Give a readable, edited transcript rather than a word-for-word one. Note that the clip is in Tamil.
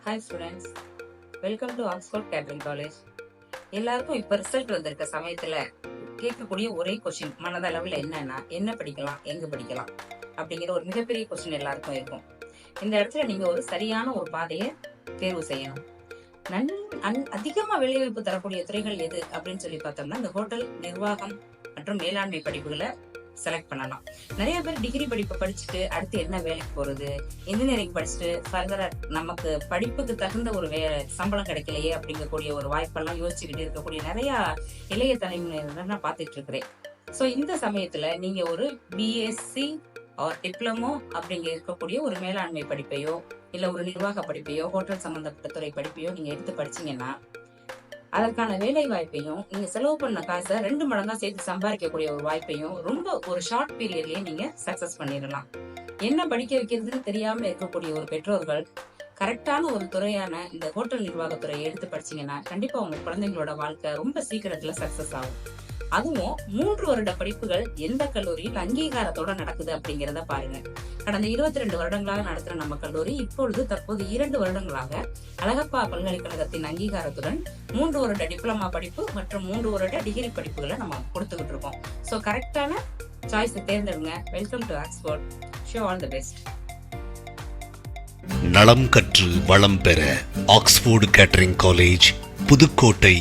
Hi students, welcome to Oxford catering college. எல்லாருக்கும் இப்போ ரிசல்ட் வந்திருக்க சமயத்தில் கேட்கக்கூடிய ஒரே கொஸ்டின் மனதளவில் என்னன்னா, என்ன படிக்கலாம், எங்கே படிக்கலாம் அப்படிங்கிற ஒரு மிகப்பெரிய கொஸ்டின் எல்லாருக்கும் இருக்கும். இந்த இடத்துல நீங்கள் ஒரு சரியான ஒரு பாதையை தேர்வு செய்யணும். அதிகமாக வேலைவாய்ப்பு தரக்கூடிய துறைகள் எது அப்படின்னு சொல்லி பார்த்தோம்னா, இந்த ஹோட்டல் நிர்வாகம் மற்றும் மேலாண்மை படிப்புகளை செலக்ட் பண்ணலாம். நிறைய பேர் டிகிரி படிப்பை படிச்சுட்டு அடுத்து என்ன வேலைக்கு போறது, இன்ஜினியரிங் படிச்சுட்டு ஃபர்தரா நமக்கு படிப்புக்கு தகுந்த ஒரு சம்பளம் கிடைக்கலையே அப்படிங்கக்கூடிய ஒரு வாய்ப்பெல்லாம் யோசிச்சுக்கிட்டு இருக்கக்கூடிய நிறைய இளைய தலைமுறையினர் நான் பார்த்துட்டு இருக்கிறேன். ஸோ இந்த சமயத்துல நீங்க ஒரு பிஎஸ்சி ஆர் டிப்ளமோ அப்படிங்க இருக்கக்கூடிய ஒரு மேலாண்மை படிப்பையோ இல்ல ஒரு நிர்வாக படிப்பையோ ஹோட்டல் சம்பந்தப்பட்ட துறை படிப்பையோ நீங்க எடுத்து படிச்சீங்கன்னா அதற்கான வேலை வாய்ப்பையும் நீங்க செலவு பண்ண காசை 2 மடங்கா சேர்த்து சம்பாதிக்கக்கூடிய ஒரு வாய்ப்பையும் ரொம்ப ஒரு ஷார்ட் பீரியட்லயே நீங்க சக்சஸ் பண்ணிடலாம். என்ன படிக்க வைக்கிறதுன்னு தெரியாம இருக்கக்கூடிய ஒரு பெற்றோர்கள் கரெக்டான ஒரு துறையான இந்த ஹோட்டல் நிர்வாகத்துறையை எடுத்து படிச்சீங்கன்னா கண்டிப்பா உங்க குழந்தைங்களோட வாழ்க்கை ரொம்ப சீக்கிரத்துல சக்சஸ் ஆகும். அதுவும் 3 வருட படிப்புகள் எந்த கல்லூரியில் அங்கீகாரத்தோட நடக்குது அப்படிங்கிறத பாருங்க. கடந்த 22 வருடங்களாக நடத்துற நம்ம கல்லூரி தற்போது 2 வருடங்களாக அழகப்பா பல்கலைக்கழகத்தின் அங்கீகாரத்துடன் 3 வருட டிப்ளமா படிப்பு மற்றும் 3 வருட டிகிரி படிப்புகளை நம்ம கொடுத்துக்கிட்டு இருக்கோம். ஸோ கரெக்டான சாய்ஸ் தேர்ந்தெடுங்க. Welcome to Oxford. So all the best. நலம் கற்று வளம் பெற ஆக்ஸ்போர்டு கேட்டரிங் காலேஜ், புதுக்கோட்டை.